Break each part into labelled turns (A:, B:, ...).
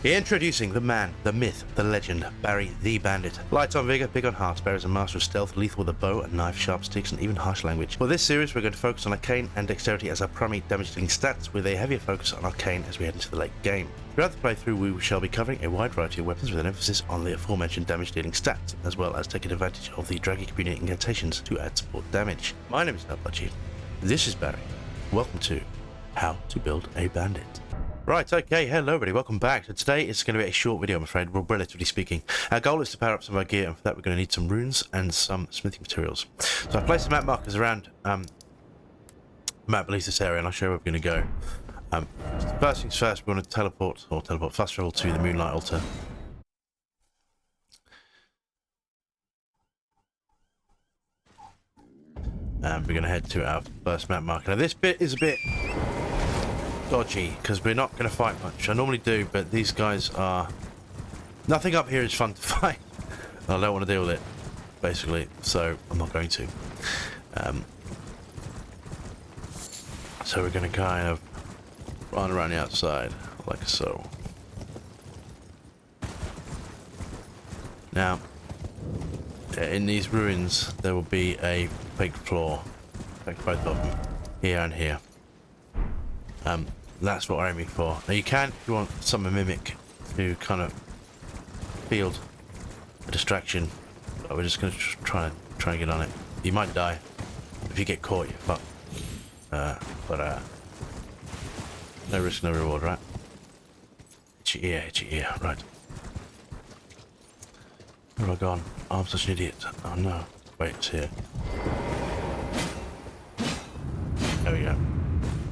A: Introducing the man, the myth, the legend, Barry the Bandit. Light on vigor, big on hearts, Barry's a master of stealth, lethal with a bow and knife, sharp sticks, and even harsh language. For this series, we're going to focus on Arcane and Dexterity as our primary damage dealing stats, with a heavier focus on Arcane as we head into the late game. Throughout the playthrough, we shall be covering a wide variety of weapons with an emphasis on the aforementioned damage dealing stats, as well as taking advantage of the Dragon Communion Incantations to add support damage. My name is Nutbudgie. This is Barry. Welcome to How to Build a Bandit. Right, okay, hello everybody, welcome back. So today it's going to be a short video, I'm afraid, well, relatively speaking. Our goal is to power up some of our gear, and for that we're going to need some runes and some smithing materials. So I've placed some map markers around map beneath this area, and I'll show you where we're going to go. First things first, we're going to teleport fast travel to the Moonlight Altar. And we're going to head to our first map marker. Now this bit is a bit dodgy because we're not going to fight much. I normally do, but these guys are... Nothing up here is fun to fight. I don't want to deal with it, basically, so I'm not going to. So we're going to kind of run around the outside, like so. Now, in these ruins, there will be a big floor, like both of them, here and here. That's what we're aiming for. Now you can, if you want, summon Mimic to kind of field a distraction, but we're just going to try and get on it. You might die. If you get caught, you're fucked. No risk, no reward, right? Itchy ear, right. Where have I gone? Oh, I'm such an idiot. Oh no. Wait, it's here. There we go.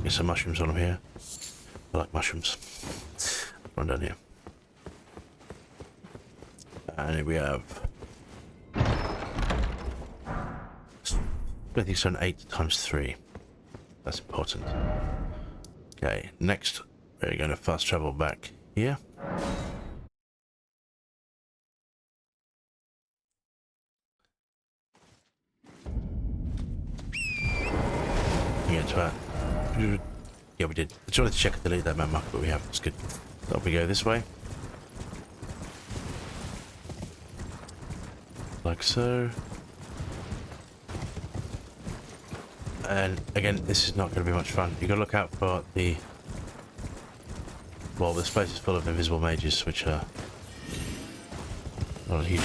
A: Get some mushrooms on them here. I like mushrooms. Run down here. And here we have... I think it's an 8 times 3. That's important. Okay, next we're going to fast travel back here. Get to our... Yeah, we did. I just wanted to check and delete that map marker, but we have. It's good. So we go this way. Like so. And again, this is not going to be much fun. You've got to look out for the... Well, this place is full of invisible mages, which are not a huge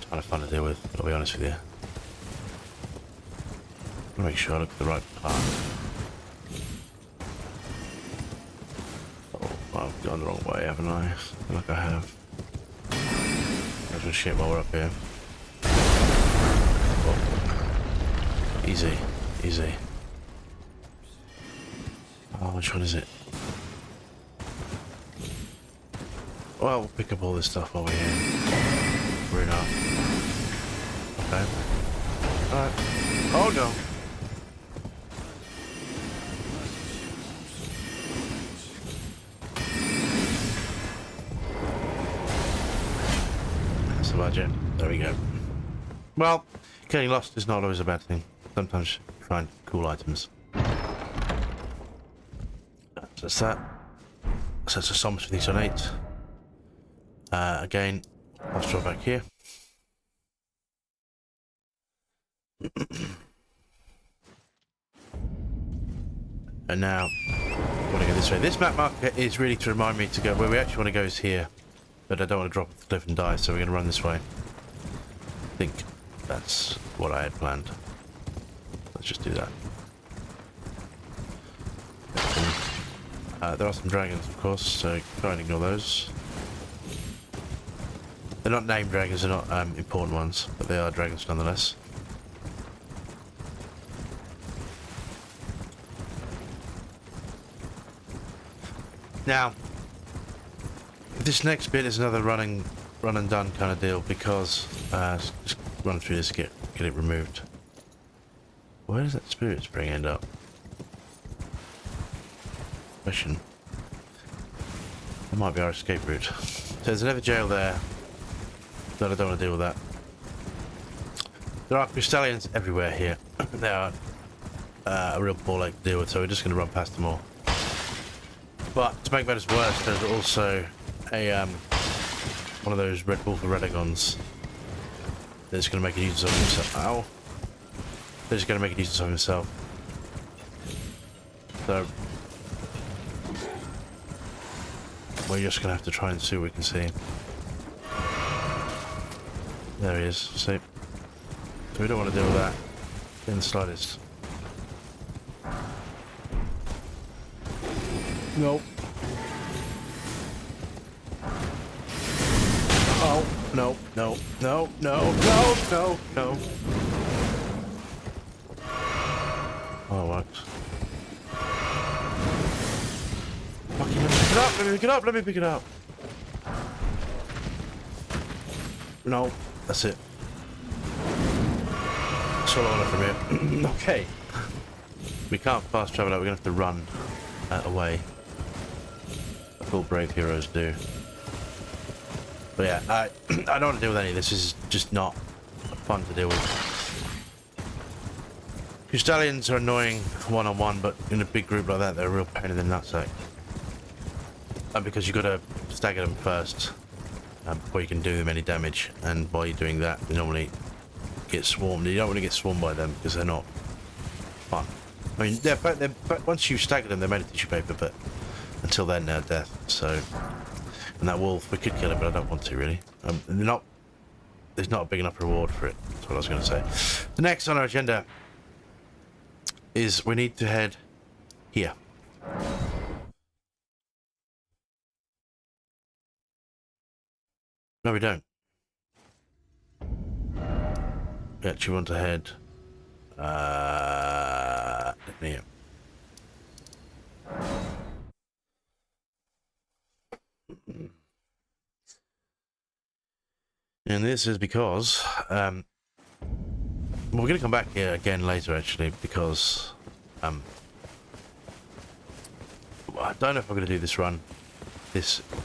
A: kind of fun to deal with, I'll be honest with you. I'll make sure I look at the right part. I've gone the wrong way, haven't I? I feel like I have. I'm just shit while we're up here. Oh. Easy, easy. Oh, which one is it? Well, we'll pick up all this stuff while we're here. We're not. Okay. Alright. Oh no! Budget. There we go. Well, getting lost is not always a bad thing. Sometimes you find cool items. So that's that. So it's a Psalms 50 on 8. Again, let's draw back here. And now, I want to go this way. This map marker is really to remind me to go where we actually want to go is here. But I don't want to drop off the cliff and die, so we're going to run this way. I think that's what I had planned. Let's just do that. There are some dragons, of course, so try and ignore those. They're not named dragons, they're not important ones, but they are dragons nonetheless. Now, this next bit is another run and done kind of deal because just run through this, get it removed. Where does that spirit spring end up? Question. That might be our escape route. So there's another jail there, but I don't want to deal with that. There are crystallians everywhere here. They are a real ball ache to deal with, so we're just going to run past them all. But to make matters worse, there's also a one of those Red Bull for Redagons that's going to make a use of himself. Ow! That's going to make a use of himself. So we're just going to have to try and see what we can see. There he is. See? So we don't want to deal with that in the slightest. Nope. Oh, no, no, no, no, no, no, no. Oh, it works. Fucking let me pick it up, let me pick it up, let me pick it up. No, that's it. That's all I want from here. Okay. We can't fast travel out, we're gonna have to run away. That's all brave heroes do. But yeah, I don't want to deal with any of this. This is just not fun to deal with. Stallions are annoying one-on-one, but in a big group like that, they're a real pain in the nutsack. And because you've got to stagger them first before you can do them any damage, and while you're doing that, they normally get swarmed. You don't want to get swarmed by them because they're not fun. I mean, once you stagger them, they're made of tissue paper, but until then, they're death. So. And that wolf, we could kill it, but I don't want to really. There's not a big enough reward for it. That's what I was going to say. The next on our agenda is we need to head here. No, we don't. We actually want to head here. And this is because we're going to come back here again later, actually, because I don't know if I'm going to do this run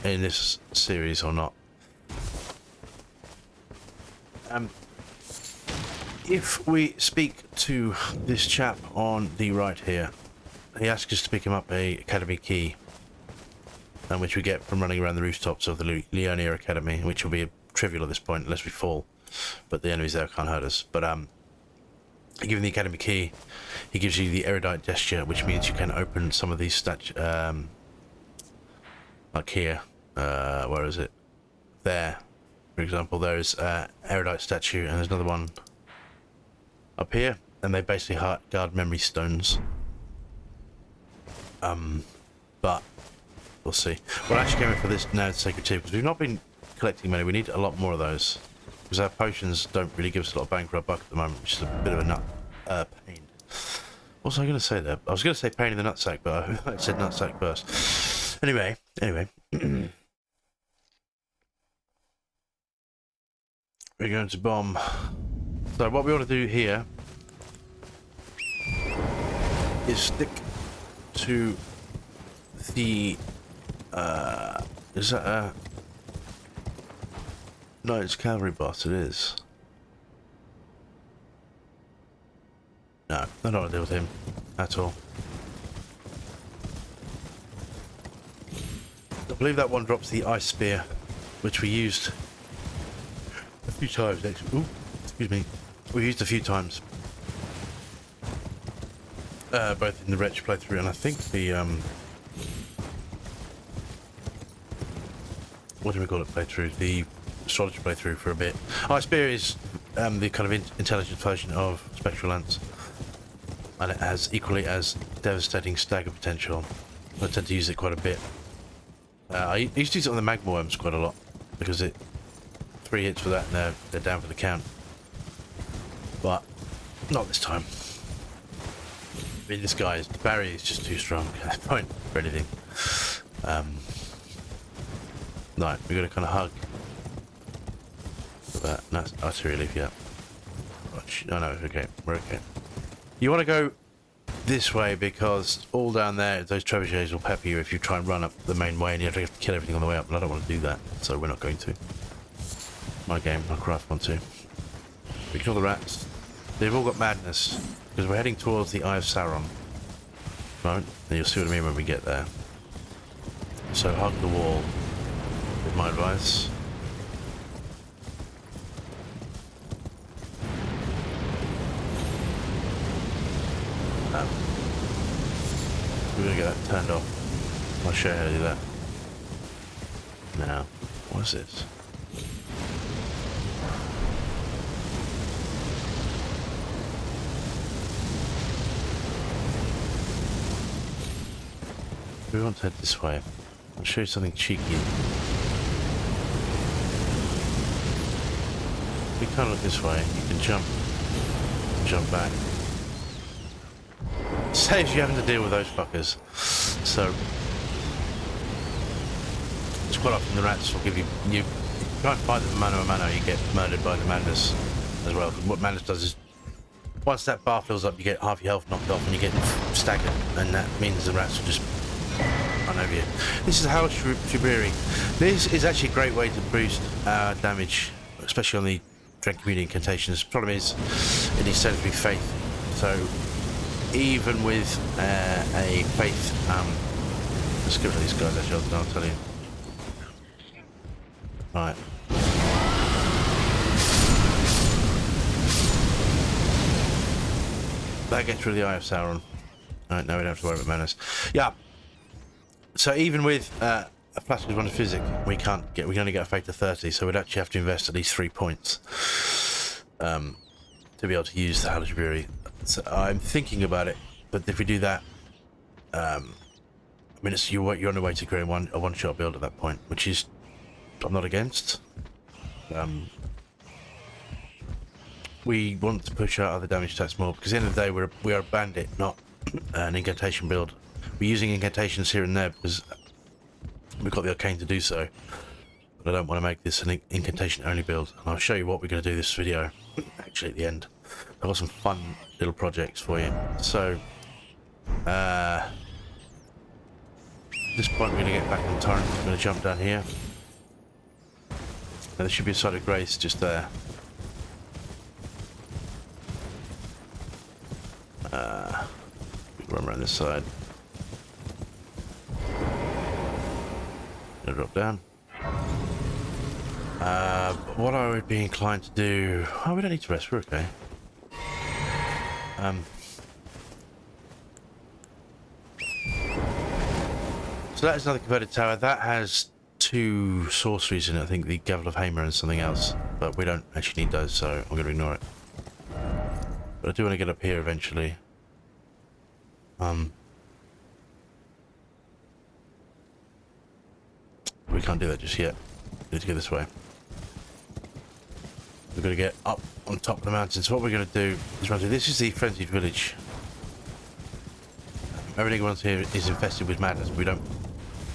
A: in this series or not. If we speak to this chap on the right here, he asks us to pick him up a academy key, which we get from running around the rooftops of the Leonia Academy, which will be trivial at this point unless we fall, but the enemies there can't hurt us. But given the academy key, he gives you the erudite gesture, which means you can open some of these like here, where is it? There, for example, there's erudite statue, and there's another one up here, and they basically guard memory stones. But we'll see. We're actually going for this now, sacred tea, because we've not been collecting money. We need a lot more of those, because our potions don't really give us a lot of bang for our buck at the moment, which is a bit of a pain. What was I going to say there? I was going to say pain in the nutsack, but I said nutsack first. Anyway. We're going to bomb. So what we want to do here is stick to the is that a Knight's Cavalry boss? It is. No, I don't want to deal with him at all. I believe that one drops the ice spear, which we used a few times. Ooh, excuse me. We used a few times, both in the Wretch playthrough and I think the what do we call it playthrough? The astrology playthrough for a bit. Ice spear is the kind of intelligent version of Spectral Lance, and it has equally as devastating stagger potential. I tend to use it quite a bit. I used to use it on the magma worms quite a lot, because 3 hits for that and they're down for the count. But not this time. I mean, this guy's Barry is just too strong at this point for anything. No, we've got to kind of hug. But that's utter relief, yeah. Oh, no, okay, we're okay. You want to go this way because all down there, those trebuchets will pepper you if you try and run up the main way, and you have to kill everything on the way up, and I don't want to do that, so we're not going to. My game, my craft want to. Ignore the rats. They've all got madness, because we're heading towards the Eye of Sauron. Right? And you'll see what I mean when we get there. So hug the wall. with my advice. We're gonna get that turned off. I'll show you how to do that. Now, what's this? We want to head this way. I'll show you something cheeky. If we can't look this way, you can jump back. Saves you having to deal with those fuckers. So it's quite often the rats will give you try and fight them mano a mano, you get murdered by the madness as well. What madness does is once that bar fills up, you get half your health knocked off and you get staggered, and that means the rats will just run over you. This is how Shibiri. This is actually a great way to boost damage, especially on the Dragon Communion Incantations. The problem is it needs to be faith. So even with a faith, let's get rid of these guys actually, I'll tell you. Right. That gets rid of the Eye of Sauron. Alright, now we don't have to worry about manners. Yeah. So even with a flask of Wonder Physic, we can only get a faith to 30, so we'd actually have to invest at least 3 points to be able to use the Halajburi. So I'm thinking about it, but if we do that, I mean, you're on the way to create a one-shot build at that point, which is I'm not against. We want to push out other damage stats more because at the end of the day we are a bandit, not an incantation build. We're using incantations here and there because we've got the arcane to do so, but I don't want to make this an incantation only build, and I'll show you what we're going to do this video actually at the end. I've got some fun little projects for you. So at this point we're going to get back on the torrent. I'm going to jump down here. Now, there should be a site of grace just there. Run around this side. Gonna drop down. What I would be inclined to do... Oh, we don't need to rest, we're okay. So that is another converted tower. That has 2 sorceries in it, I think the Gavel of Hamer and something else. But we don't actually need those, so I'm going to ignore it. But I do want to get up here eventually. We can't do that just yet. We need to go this way. We're going to get up on top of the mountain. So what we're going to do is run through. This is the frenzied village. Everything around here is infested with madness. We don't...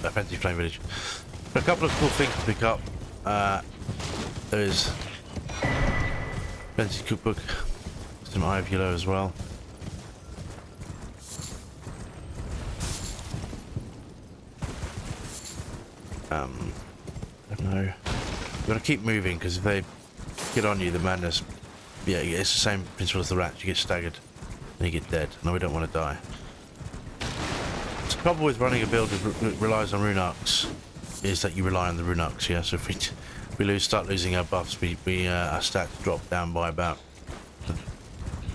A: A frenzied flame village. But a couple of cool things to pick up. There's frenzied cookbook. Some Eye of Yellow as well. I don't know. We've got to keep moving because if they get on you, the madness, yeah, it's the same principle as the rats. You get staggered and you get dead. No, we don't want to die. The trouble with running a build that relies on rune arcs is that you rely on the rune arcs. Yeah, so if we start losing our buffs, our stats drop down by about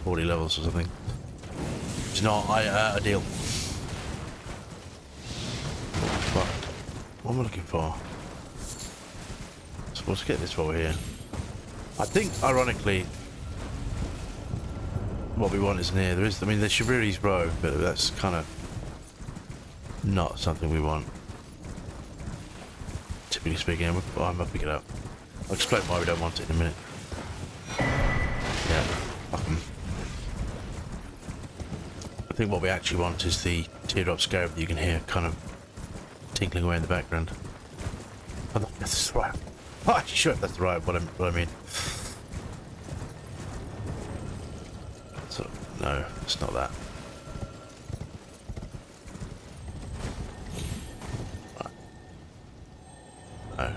A: 40 levels or something. It's not ideal. What am I looking for? So let's get this while we're here. I think, ironically, what we want isn't here. There is, I mean, there should really be row, but that's kind of not something we want. Typically speaking, I'm gonna pick it up. I'll explain why we don't want it in a minute. Yeah, I think what we actually want is the teardrop scarab that you can hear kind of tinkling away in the background. Oh, no, that's right. Oh, I'm sure that's right. What I mean. So no, it's not that. Right. No.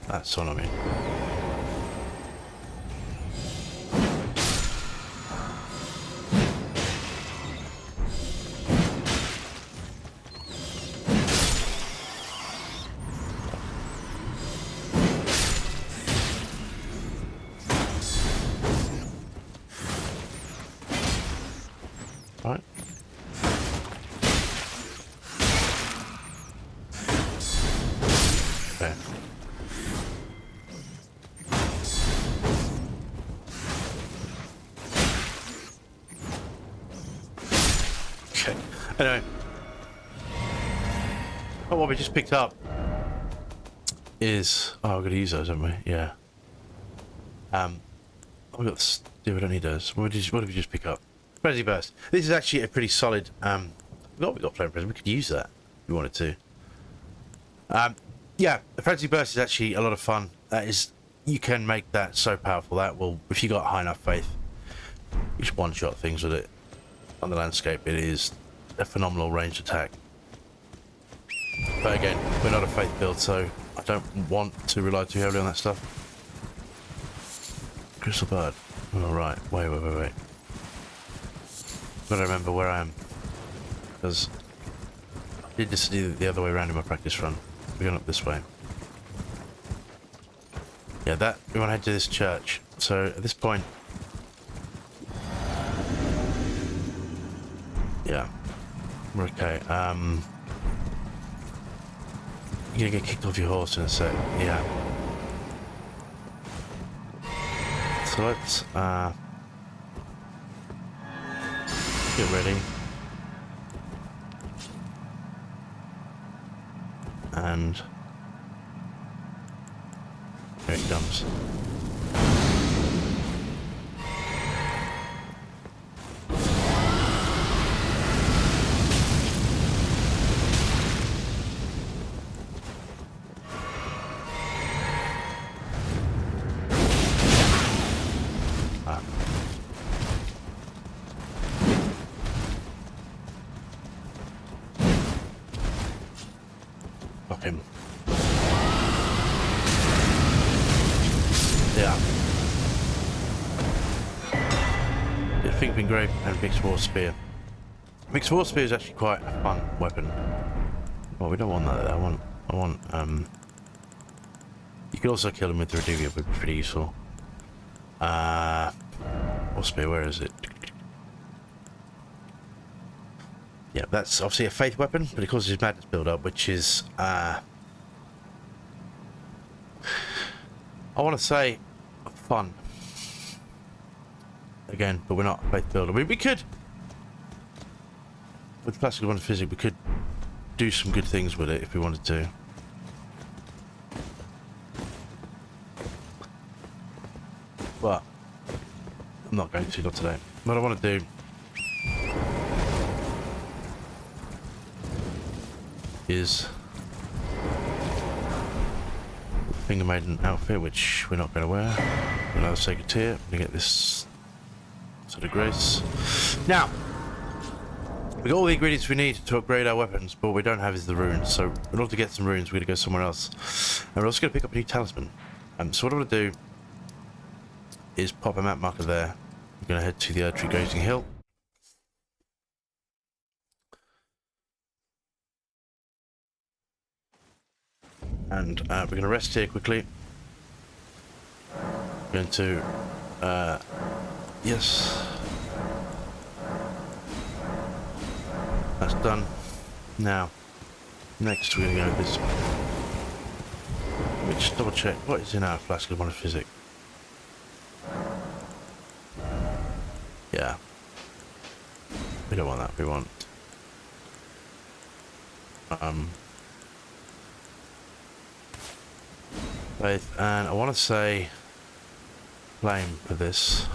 A: That's what I mean. Anyway. Oh, what we just picked up is... Oh, we're going to use those, haven't we? Yeah. We got this... Yeah, we don't need those. What did we just pick up? Frenzy Burst. This is actually a pretty solid... we got Flame Prism. We could use that if we wanted to. Yeah, the Frenzy Burst is actually a lot of fun. That is... You can make that so powerful. That will... If you got high enough faith, you just one-shot things with it. On the landscape, it is a phenomenal ranged attack. But again, we're not a faith build, so I don't want to rely too heavily on that stuff. Crystal Bird. Alright, wait. Gotta remember where I am. Because I did this the other way around in my practice run. We're going up this way. Yeah, we want to head to this church. So at this point... Yeah. We're okay. You're gonna get kicked off your horse in a sec. Yeah. So let's get ready. And here it comes. Him. Yeah. The Finkman Grave and Mixed War Spear. Mixed War Spear is actually quite a fun weapon. Well, we don't want that. I want. You could also kill him with the Redivia, would be pretty useful. War Spear, where is it? Yeah, that's obviously a faith weapon, but it causes his madness build up, which is, I want to say, fun. Again, but we're not a faith builder. We could, with Plastic Wonder Physics, we could do some good things with it if we wanted to. But I'm not going to, not today. What I want to do is Finger Maiden outfit, which we're not going to wear. Another Sacred Tear. We get this sort of grace. Now, we got all the ingredients we need to upgrade our weapons, but what we don't have is the runes. So, in order to get some runes, we're going to go somewhere else. And we're also going to pick up a new talisman. So, what I'm going to do is pop a map marker there. We're going to head to the Erdtree Grazing Hill. And we're going to rest here quickly. We're going to, yes. That's done. Now, next we're going to go this. Let me just double check what is in our flask of Monophysic. Yeah. We don't want that, we want faith, and I want to say flame for this.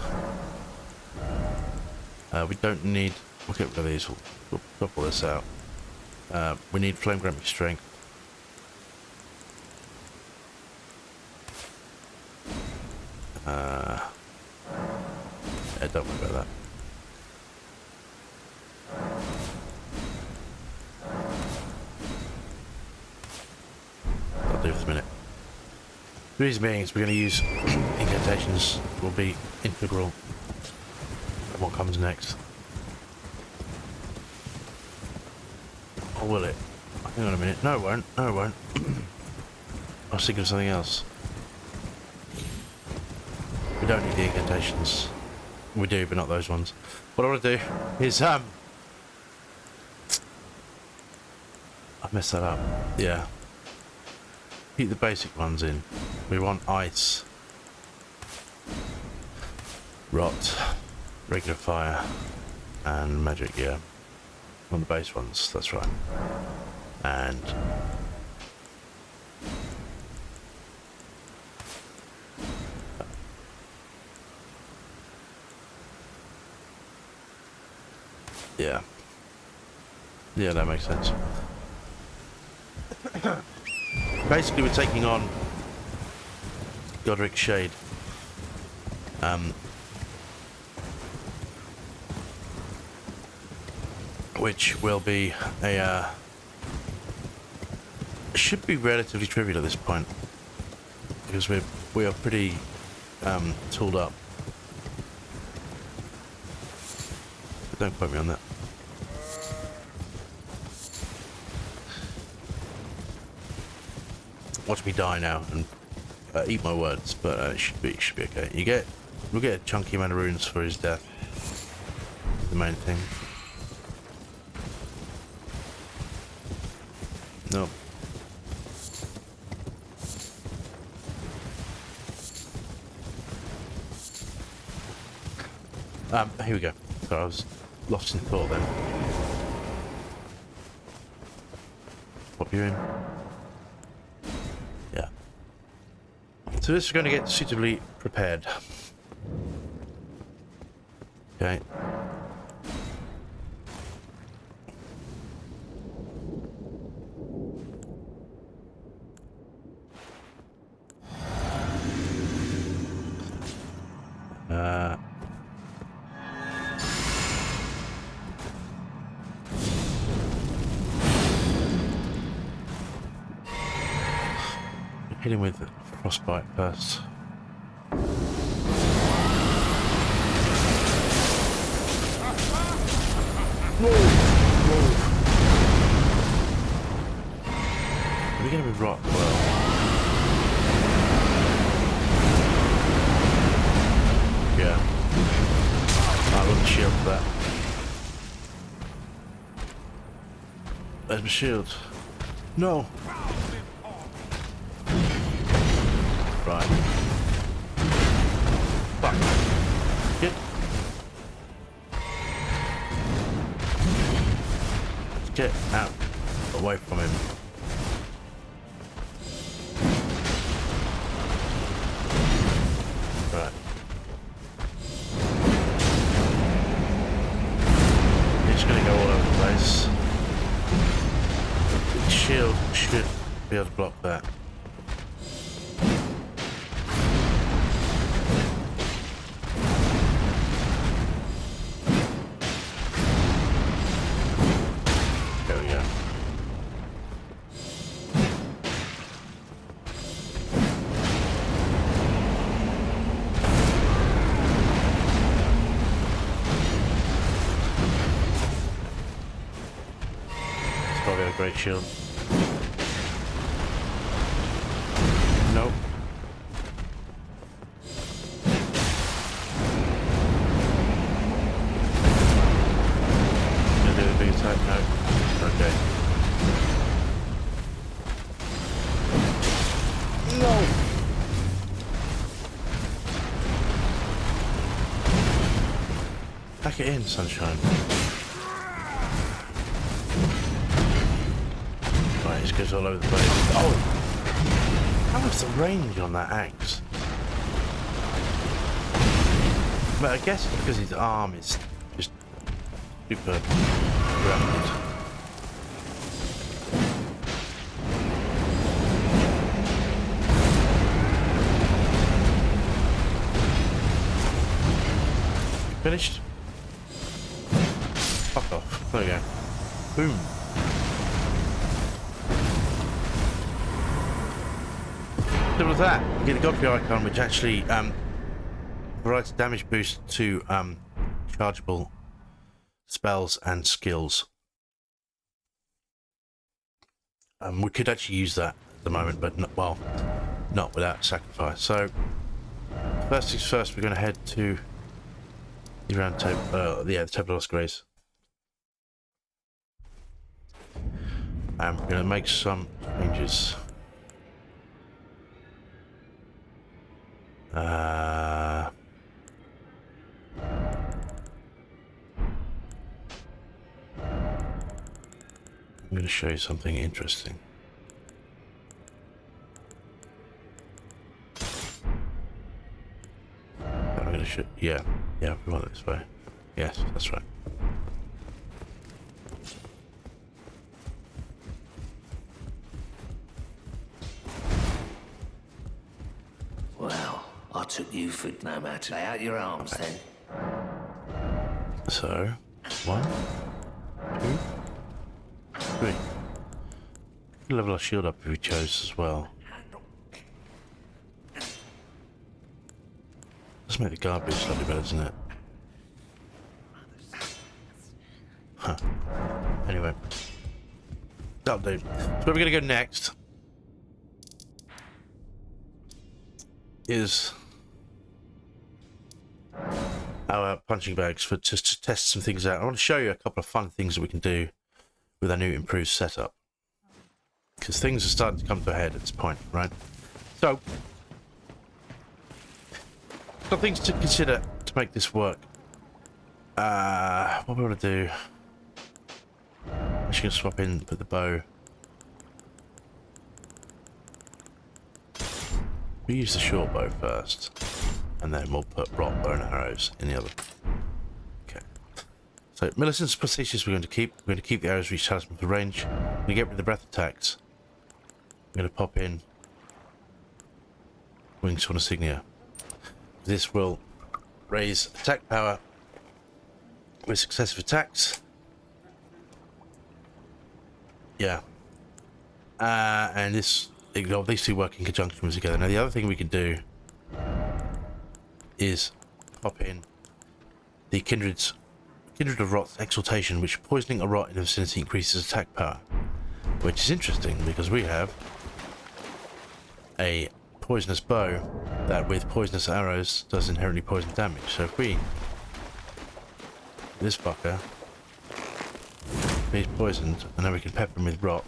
A: We don't need, we'll get rid of these, we'll drop all this out. We need flame grant me strength. Yeah, don't worry about that. I'll do for the minute. The reason being is we're going to use incantations, will be integral in what comes next. Or will it? Hang on a minute. No, it won't. No, it won't. I was thinking of something else. We don't need the incantations. We do, but not those ones. What I want to do is, I messed that up. Yeah. Keep the basic ones in. We want ice, rot, regular fire, and magic, yeah. On the base ones, that's right. And yeah. Yeah, that makes sense. Basically, we're taking on Godric Shade. Which will be a should be relatively trivial at this point because we are pretty tooled up. But don't quote me on that. Watch me die now and eat my words, but it should be okay. We'll get a chunky amount of runes for his death. The main thing. No. Here we go. Sorry, I was lost in thought then. Pop you in. Yeah. So this is going to get suitably prepared. Okay. Hit him with frostbite first. Whoa! Are we going to be rock? Well, yeah. I want the shield for that. There's my shield. No. Right. Fuck. Get. Let's get out. Away from him. Right. He's gonna go all over the place. The shield should be able to block that. Great shield. Nope. Gonna do the big attack? No. Okay. No! Pack it in, sunshine. It goes all over the place. Oh! How was the range on that axe? But I guess it's because his arm is just super rapid. Finished? Fuck off. There we go. Boom. So with that, you get the Godric icon, which actually provides damage boost to chargeable spells and skills. We could actually use that at the moment, but not, well, not without sacrifice. So first things first, we're going to head to the round table, the Table of Lost Grace, and we're going to make some changes. I'm going to show you something interesting. I'm going to show... Yeah, we want it this way. Yes, that's right.
B: Well, I took you for no matter. Lay out your arms then.
A: So, 1, 2, 3. Level our shield up if we chose as well. Let's make the guard boots slightly better, doesn't it? Huh. Anyway. That'll do. So where we're going to go next is our punching bags for just to test some things out. I want to show you a couple of fun things that we can do with our new improved setup. Because things are starting to come to a head at this point, right? So, some things to consider to make this work. What we want to do... I'm just going to swap in with the bow. We use the short bow first, and then we'll put rock, bow and arrows in the other. Okay. So, Millicent's Prestigious we're going to keep. We're going to keep the arrows reach talisman for range. We're going to get rid of the breath attacks. I'm going to pop in Wings Sworn Insignia. This will raise attack power with successive attacks. Yeah. And these two work in conjunction with together. Now the other thing we can do is pop in the Kindred of Rot's Exaltation, which poisoning a rot in the vicinity increases attack power. Which is interesting because we have a poisonous bow that with poisonous arrows does inherently poison damage. So if we... this fucker, he's poisoned, and then we can pepper him with rock.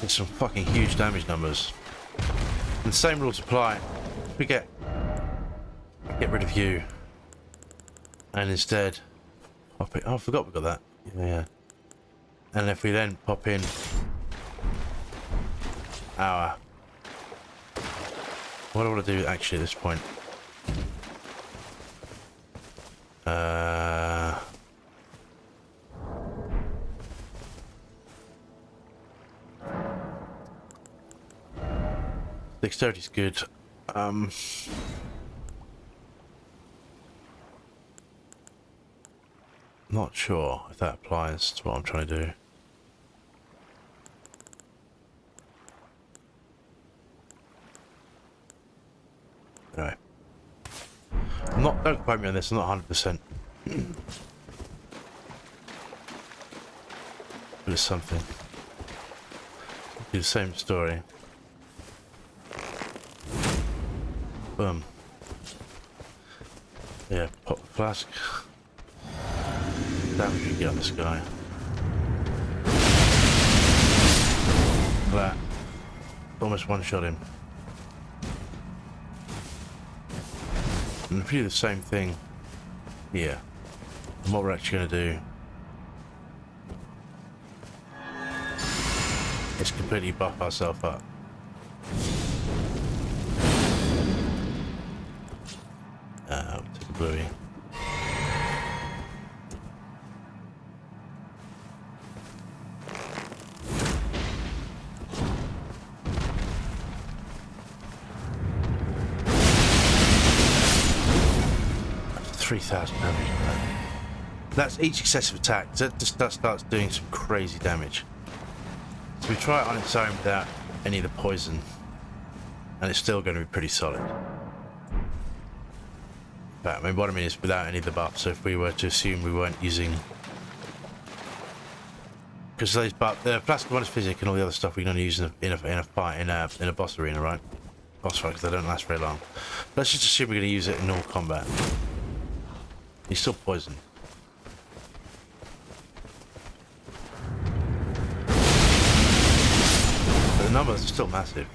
A: It's some fucking huge damage numbers. And the same rules apply. If we get rid of you, and instead pop it. Oh, I forgot we got that. Yeah. And if we then pop in our... what do I want to do actually at this point? Dexterity's good. Not sure if that applies to what I'm trying to do. Anyway. Don't quote me on this, I'm not 100%. But it's something. Do the same story. Boom. Yeah, pop the flask. Damage you get on this guy. That. Almost one-shot him. And if we do the same thing here, and what we're actually going to do is completely buff ourselves up. Take a bluey. That's 3,000 damage. That's each successive attack. That starts doing some crazy damage. So we try it on its own without any of the poison, and it's still going to be pretty solid. But, I mean, what I mean is without any of the buffs. So if we were to assume we weren't using... because those buffs, the plastic one is physic and all the other stuff we can only use in a fight, in a boss arena, right? Boss fight, because they don't last very long. Let's just assume we're going to use it in normal combat. He's still poisoned. But the numbers are still massive.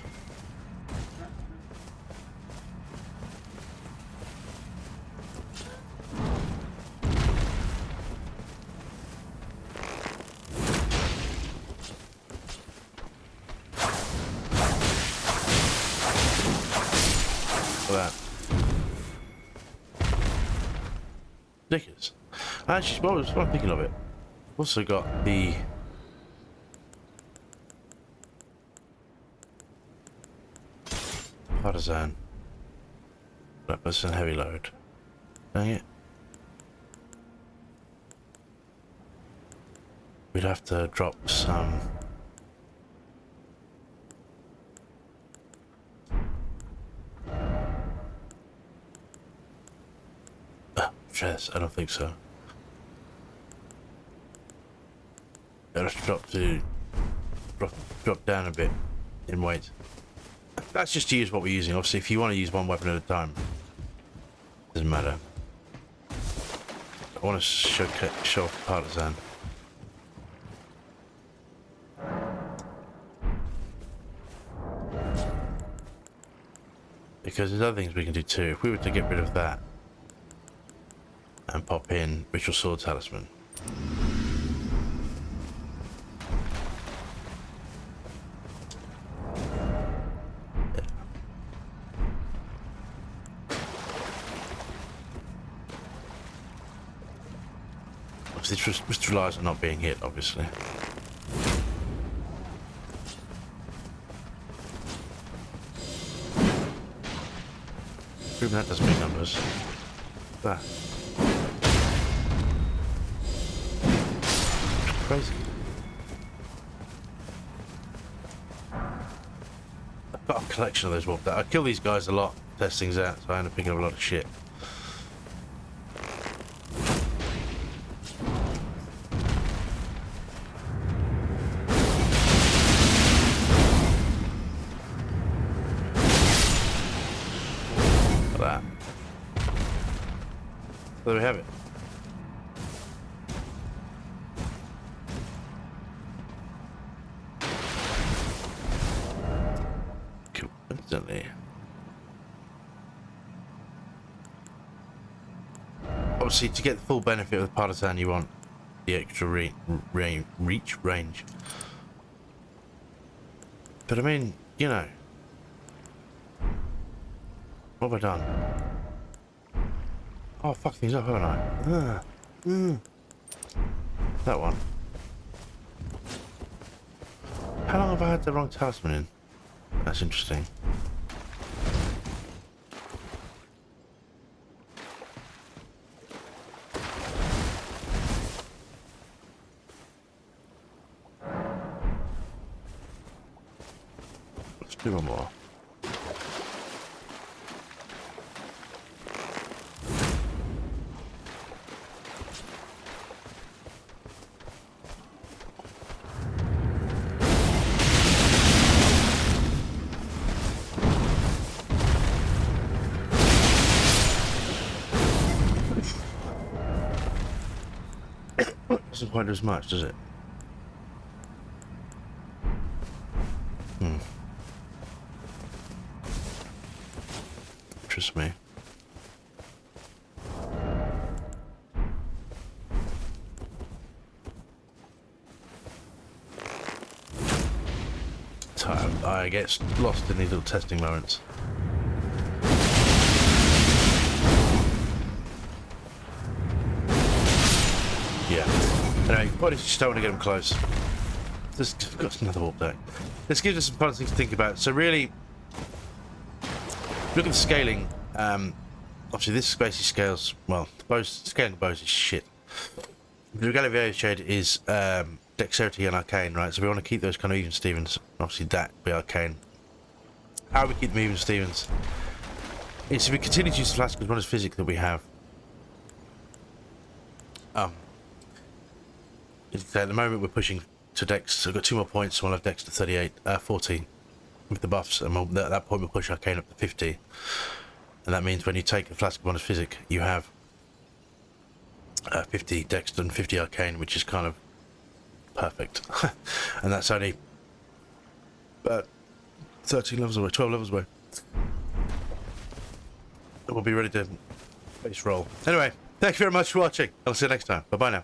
A: Dickers. Actually, while I'm thinking of it, also got the partisan. That's a heavy load. Dang it. We'd have to drop some. Chess, I don't think so. Let's drop down a bit in weight. That's just to use what we're using. Obviously, if you want to use one weapon at a time, doesn't matter. I want to show off partisan. Because there's other things we can do too. If we were to get rid of that and pop in Ritual Sword Talisman. Yeah. Obviously, this relies on not being hit, obviously. Even that doesn't make numbers. That. Crazy. I've got a collection of those warp. I kill these guys a lot, test things out, so I end up picking up a lot of shit. That. There we have it. Coincidentally. Obviously, to get the full benefit of the partisan, you want the extra range. But I mean, you know. What have I done? Oh, fuck things up, haven't I? That one. How long have I had the wrong talisman in? That's interesting. Let's do one more. Doesn't quite do as much, does it? Interests me. I get lost in these little testing moments. Yeah. Anyway, probably just don't want to get them close. This got another warp deck. This gives us some fun things to think about. So really, look at the scaling. Obviously, this basically scales. Well, the bows, scaling the bows is shit. The Galileo shade is dexterity and arcane, right? So we want to keep those kind of even Stevens. Obviously, that be arcane. How we keep them even Stevens is if we continue to use the flask as well as physic that we have. At the moment we're pushing to dex, so we've got 2 more points, so we'll have dex to 38, 14 with the buffs, and at that point we'll push arcane up to 50. And that means when you take the flask of bonus physic, you have 50 dex and 50 arcane, which is kind of perfect. And that's only 13 levels away, 12 levels away. We'll be ready to base roll. Anyway, thank you very much for watching. I'll see you next time. Bye bye now.